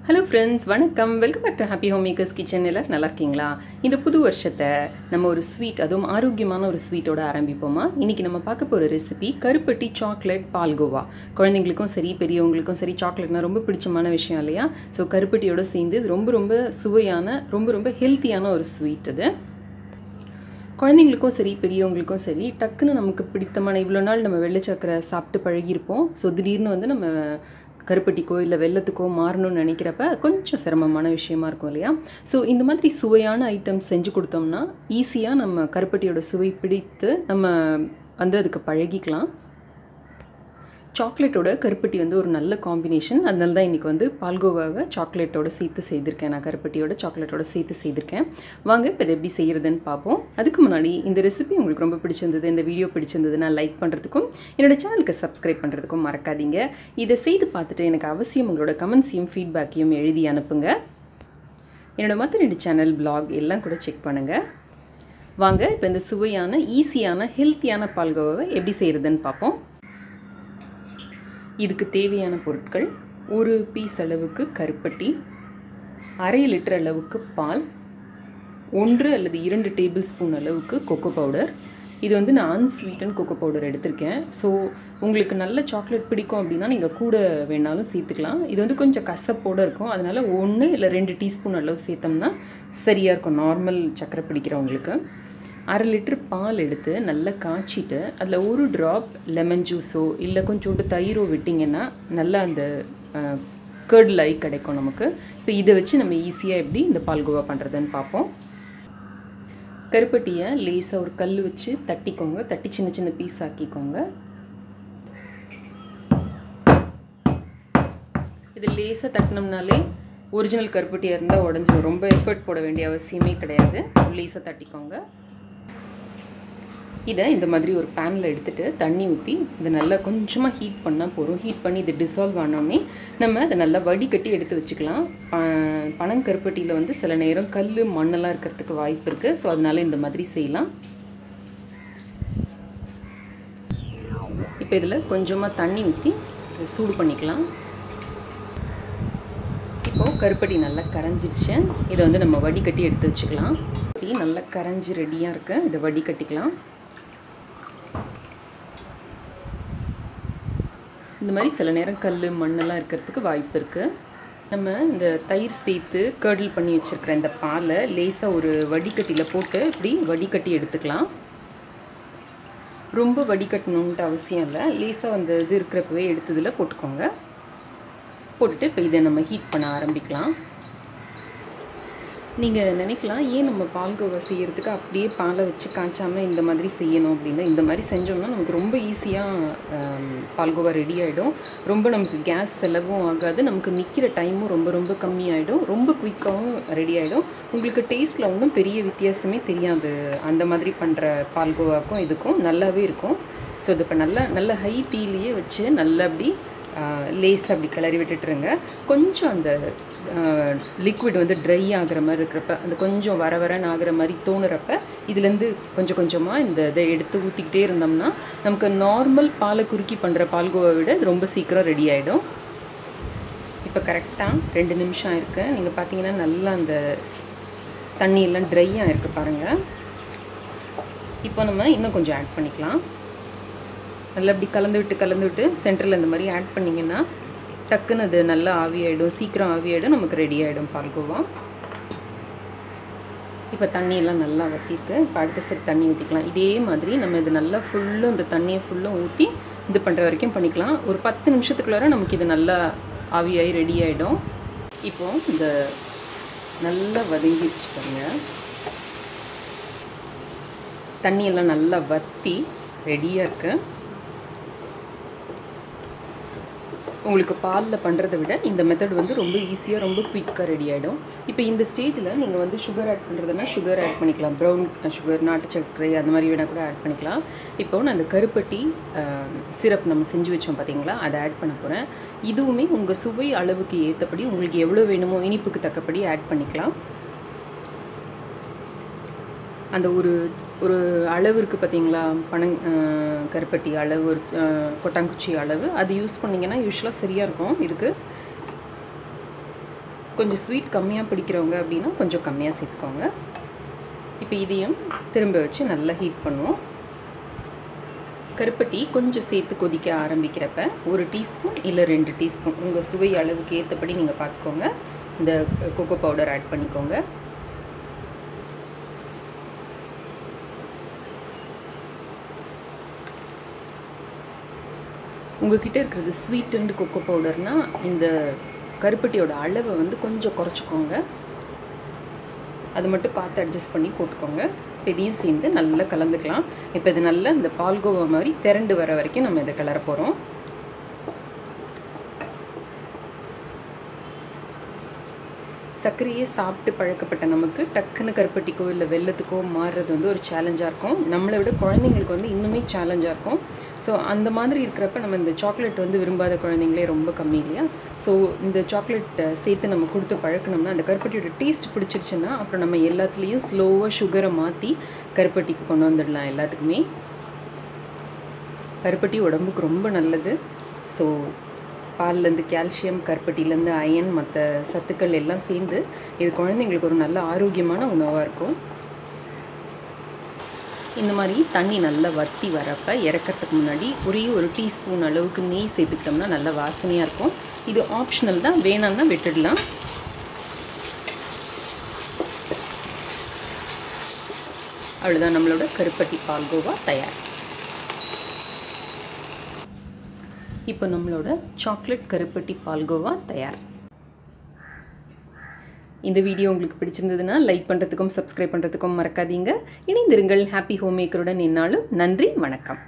Hello friends, வணக்கம். Welcome back to happy home makers kitchen. எல்லோரும் நல்லா இருக்கீங்களா? இந்த புது வருஷத்தை நம்ம ஒரு ஸ்வீட், அதுவும் ஆரோக்கியமான ஒரு ஸ்வீட்டோட ஆரம்பிப்போமா? இன்றைக்கி நம்ம பார்க்க போகிற ரெசிபி கருப்பட்டி சாக்லேட் பால்கோவா. குழந்தைங்களுக்கும் சரி, பெரியவங்களுக்கும் சரி, சாக்லேட்னா ரொம்ப பிடிச்சமான விஷயம் இல்லையா? ஸோ கருப்பட்டியோடு சேர்ந்து இது ரொம்ப ரொம்ப சுவையான, ரொம்ப ஹெல்த்தியான ஒரு ஸ்வீட் இது. குழந்தைங்களுக்கும் சரி, பெரியவங்களுக்கும் சரி, டக்குன்னு நமக்கு பிடித்தமான, இவ்வளோ நாள் நம்ம வெள்ளை சக்கரை சாப்பிட்டு பழகியிருப்போம். ஸோ திடீர்னு வந்து நம்ம கருப்பட்டிக்கோ இல்லை வெல்லத்துக்கோ மாறணும்னு நினைக்கிறப்ப கொஞ்சம் சிரமமான விஷயமா இருக்கும் இல்லையா? ஸோ இந்த மாதிரி சுவையான ஐட்டம்ஸ் செஞ்சு கொடுத்தோம்னா ஈஸியாக நம்ம கருப்பட்டியோட சுவை பிடித்து நம்ம வந்து அதுக்கு பழகிக்கலாம். சாக்லேட்டோட கருப்பட்டி வந்து ஒரு நல்ல காம்பினேஷன். அதனால தான் இன்றைக்கி வந்து பால்கோவாவை சாக்லேட்டோட சேர்த்து செய்திருக்கேன். நான் கருப்பட்டியோட சாக்லேட்டோட சேர்த்து செய்திருக்கேன். வாங்க இப்போ இதை எப்படி செய்கிறதுன்னு பார்ப்போம். அதுக்கு முன்னாடி இந்த ரெசிபி உங்களுக்கு ரொம்ப பிடிச்சிருந்தது, இந்த வீடியோ பிடிச்சிருந்ததுன்னா லைக் பண்ணுறதுக்கும் என்னோடய சேனலுக்கு சப்ஸ்கிரைப் பண்ணுறதுக்கும் மறக்காதீங்க. இதை செய்து பார்த்துட்டு எனக்கு அவசியம் உங்களோட கமெண்ட்ஸையும் ஃபீட்பேக்கையும் எழுதி அனுப்புங்க. என்னோடய மற்ற 2 சேனல் பிளாக் எல்லாம் கூட செக் பண்ணுங்கள். வாங்க இப்போ இந்த சுவையான, ஈஸியான, ஹெல்த்தியான பால்கோவாவை எப்படி செய்கிறதுன்னு பார்ப்போம். இதுக்கு தேவையான பொருட்கள்: ஒரு பீஸ் அளவுக்கு கருப்பட்டி, அரை லிட்டர் அளவுக்கு பால், 1 அல்லது 2 டேபிள் ஸ்பூன் அளவுக்கு கொக்கோ பவுடர். இது வந்து நான் அன்ஸ்வீட்டன் கொக்கோ பவுடர் எடுத்திருக்கேன். ஸோ உங்களுக்கு நல்ல சாக்லேட் பிடிக்கும் அப்படின்னா நீங்கள் கூட வேணாலும் சேர்த்துக்கலாம். இது வந்து கொஞ்சம் கசப்போடு இருக்கும். அதனால் 1 இல்லை 2 டீஸ்பூன் அளவு சேர்த்தோம்னா சரியாக இருக்கும் நார்மல் சக்கரை பிடிக்கிறவங்களுக்கு. அரை லிட்டர் பால் எடுத்து நல்லா காய்ச்சிட்டு அதில் 1 ட்ராப் லெமன் ஜூஸோ இல்லை கொஞ்சோண்டு தயிரோ விட்டிங்கன்னா நல்லா அந்த கர்ட் லைக் கிடைக்கும் நமக்கு. இப்போ இதை வச்சு நம்ம ஈஸியாக எப்படி இந்த பால்கோவா பண்ணுறதுன்னு பார்ப்போம். கருப்பட்டியை லேசாக ஒரு கல் வச்சு தட்டிக்கோங்க. தட்டி சின்ன சின்ன பீஸ் ஆக்கிக்கோங்க. இது லேசாக தட்டினோம்னாலே ஒரிஜினல் கருப்பட்டியாக இருந்தால் உடஞ்சிடும். ரொம்ப எஃபர்ட் போட வேண்டிய அவசியமே கிடையாது. லேசாக தட்டிக்கோங்க. இதை இந்த மாதிரி ஒரு பேனில் எடுத்துகிட்டு தண்ணி ஊற்றி இதை நல்லா கொஞ்சமாக ஹீட் பண்ணால் போதும். ஹீட் பண்ணி இது டிசால்வ் ஆனோடனே நம்ம அதை நல்லா வடிகட்டி எடுத்து வச்சுக்கலாம். பனங்கருப்பட்டியில் வந்து சில நேரம் கல் மண்ணெல்லாம் இருக்கிறதுக்கு வாய்ப்பு இருக்குது. ஸோ அதனால இந்த மாதிரி செய்யலாம். இப்போ இதில் கொஞ்சமாக தண்ணி ஊற்றி சூடு பண்ணிக்கலாம். இப்போது கருப்பட்டி நல்லா கரைஞ்சிடுச்சு. இதை வந்து நம்ம வடிகட்டி எடுத்து வச்சுக்கலாம். நல்லா கரைஞ்சி ரெடியாக இருக்குது. இதை வடிகட்டிக்கலாம். இந்த மாதிரி சில நேரம் கல் மண்ணெல்லாம் இருக்கிறதுக்கு வாய்ப்பு இருக்குது. நம்ம இந்த தயிர் சேர்த்து கர்டில் பண்ணி வச்சுருக்கிற இந்த பாலை லேசாக ஒரு வடிகட்டியில் போட்டு இப்படி வடிகட்டி எடுத்துக்கலாம். ரொம்ப வடிகட்டணுன்ட்டு அவசியம் இல்லை. லேசாக அந்த இது இருக்கிறப்பவே எடுத்ததில் போட்டுக்கோங்க. போட்டுட்டு இப்போ இதை நம்ம ஹீட் பண்ண ஆரம்பிக்கலாம். நீங்கள் நினைக்கலாம், ஏன் நம்ம பால்கோவா செய்கிறதுக்கு அப்படியே பாலை வச்சு காய்ச்சாமல் இந்த மாதிரி செய்யணும் அப்படின்னு. இந்த மாதிரி செஞ்சோம்னா நமக்கு ரொம்ப ஈஸியாக பால்கோவா ரெடி ஆகிடும். ரொம்ப நமக்கு கேஸ் செலவும் ஆகாது. நமக்கு நிற்கிற டைமும் ரொம்ப கம்மியாகிடும். ரொம்ப குயிக்காகவும் ரெடி ஆகிடும். உங்களுக்கு டேஸ்ட்டில் ஒன்றும் பெரிய வித்தியாசமே தெரியாது. அந்த மாதிரி பண்ணுற பால்கோவாக்கும் இதுக்கும் நல்லாவே இருக்கும். ஸோ இது இப்போ நல்ல ஹை தீலையே வச்சு நல்லா அப்படி லேஸ் அப்படி கிளறி விட்டுட்டுருங்க. கொஞ்சம் அந்த லிக்விட் வந்து ட்ரை ஆகிற மாதிரி இருக்கிறப்ப, அந்த கொஞ்சம் வரன்னு ஆகிற மாதிரி தோணுறப்ப இதுலேருந்து கொஞ்சம் கொஞ்சமாக இந்த இதை எடுத்து ஊற்றிக்கிட்டே இருந்தோம்னா நமக்கு நார்மல் பாலை குறுக்கி பண்ணுற பால்கோவை விட இது ரொம்ப சீக்கிரம் ரெடி ஆகிடும். இப்போ கரெக்டாக 2 நிமிஷம் ஆயிருக்கு. நீங்கள் பார்த்தீங்கன்னா நல்லா அந்த தண்ணியெல்லாம் ட்ரையாக இருக்குது பாருங்கள். இப்போ நம்ம இன்னும் கொஞ்சம் ஆட் பண்ணிக்கலாம். நல்லா அப்படி கலந்து விட்டு சென்டரில் இந்த மாதிரி ஆட் பண்ணிங்கன்னா டக்குன்னு அது நல்லா ஆவியாயிடும். சீக்கிரம் ஆவியாயிடும். நமக்கு ரெடி ஆகிடும் பால்கோவா. இப்போ தண்ணியெல்லாம் நல்லா வற்றிருக்கு. இப்போ அடுத்த செட் தண்ணி ஊற்றிக்கலாம். இதே மாதிரி நம்ம இது நல்லா ஃபுல்லும் இந்த தண்ணியை ஃபுல்லும் ஊற்றி இது பண்ணுற வரைக்கும் பண்ணிக்கலாம். ஒரு 10 நிமிஷத்துக்குள்ளார நமக்கு இது நல்லா ஆவியாகி ரெடி ஆகிடும். இப்போது இந்த நல்லா வதங்கிடுச்சு பாருங்கள். தண்ணியெல்லாம் நல்லா வற்றி ரெடியாக இருக்குது. உங்களுக்கு பாலில் பண்ணுறதை விட இந்த மெத்தட் வந்து ரொம்ப ஈஸியாக, ரொம்ப குயிக்காக ரெடி ஆகிடும். இப்போ இந்த ஸ்டேஜில் நீங்கள் வந்து சுகர் ஆட் பண்ணுறதுனா சுகர் ஆட் பண்ணிக்கலாம். ப்ரௌன் சுகர், நாட்டு சர்க்கரை அந்த மாதிரி வேணால் கூட ஆட் பண்ணிக்கலாம். இப்போ நான் அந்த கருப்பட்டி சிரப் நம்ம செஞ்சு வச்சோம் பார்த்தீங்களா, அதை ஆட் பண்ண போகிறேன். இதுவுமே உங்கள் சுவை அளவுக்கு ஏற்றபடி உங்களுக்கு எவ்வளோ வேணுமோ இனிப்புக்கு தக்கபடி ஆட் பண்ணிக்கலாம். அந்த ஒரு அளவு இருக்குது பார்த்தீங்களா, கருப்பட்டி அளவு, ஒரு கொட்டாங்குச்சி அளவு, அது யூஸ் பண்ணிங்கன்னா யூஸ்வலாக சரியாக இருக்கும். இதுக்கு கொஞ்சம் ஸ்வீட் கம்மியாக பிடிக்கிறவங்க அப்படின்னா கொஞ்சம் கம்மியாக சேர்த்துக்கோங்க. இப்போ இதையும் திரும்ப வச்சு நல்லா ஹீட் பண்ணுவோம். கருப்பட்டி கொஞ்சம் சேர்த்து கொதிக்க ஆரம்பிக்கிறப்ப 1 டீஸ்பூன் இல்லை 2 டீஸ்பூன் உங்கள் சுவை அளவுக்கு ஏற்றபடி நீங்கள் பார்த்துக்கோங்க, இந்த கொக்கோ பவுடர் ஆட் பண்ணிக்கோங்க. உங்கள்கிட்ட இருக்கிறது ஸ்வீட் அண்ட் கொக்கோ பவுடர்னால் இந்த கருப்பட்டியோட அளவை வந்து கொஞ்சம் குறைச்சிக்கோங்க. அது மட்டும் பார்த்து அட்ஜஸ்ட் பண்ணி போட்டுக்கோங்க. இதையும் சேர்ந்து நல்லா கலந்துக்கலாம். இப்போ இது நல்லா இந்த பால்கோவா மாதிரி திரண்டு வர வரைக்கும் நம்ம இதை கிளற போகிறோம். சர்க்கரையே சாப்பிட்டு பழக்கப்பட்ட நமக்கு டக்குன்னு கருப்பட்டிக்கோ இல்லை வெல்லத்துக்கோ மாறுறது வந்து ஒரு சேலஞ்சாக இருக்கும். நம்மளை விட குழந்தைங்களுக்கு வந்து இன்னுமே சேலஞ்சாக இருக்கும். ஸோ அந்த மாதிரி இருக்கிறப்ப நம்ம இந்த சாக்லேட் வந்து விரும்பாத குழந்தைங்களே ரொம்ப கம்மி இல்லையா? ஸோ இந்த சாக்லேட் சேர்த்து நம்ம கொடுத்து பழக்கணும்னா அந்த கருப்பட்டியோட டேஸ்ட் பிடிச்சிருச்சுன்னா அப்புறம் நம்ம எல்லாத்துலேயும் ஸ்லோவாக சுகரை மாற்றி கருப்பட்டிக்கு கொண்டு வந்துடலாம். எல்லாத்துக்குமே கருப்பட்டி உடம்புக்கு ரொம்ப நல்லது. ஸோ பால்லேருந்து கால்சியம், கருப்பட்டிலேருந்து அயன், மற்ற சத்துக்கள் எல்லாம் சேர்ந்து இது குழந்தைங்களுக்கு ஒரு நல்ல ஆரோக்கியமான உணவாக இருக்கும். இந்த மாதிரி தண்ணி நல்லா வற்றி வரப்போ இறக்கிறதுக்கு முன்னாடி ஒரே 1 டீஸ்பூன் அளவுக்கு நெய் சேர்த்துக்கிட்டோம்னா நல்லா வாசனையாக இருக்கும். இது ஆப்ஷனல் தான், வேணாம்னா விட்டுடலாம். அவ்வளோதான், நம்மளோட கருப்பட்டி பால்கோவா தயார். இப்போ நம்மளோட சாக்லேட் கருப்பட்டி பால்கோவா தயார். இந்த வீடியோ உங்களுக்கு பிடிச்சிருந்ததுன்னா லைக் பண்ணுறதுக்கும் சப்ஸ்கிரைப் பண்ணுறதுக்கும் மறக்காதீங்க. இணைந்திருங்கள் ஹாப்பி ஹோம் மேக்கருடன். என்னாலும் நன்றி, வணக்கம்.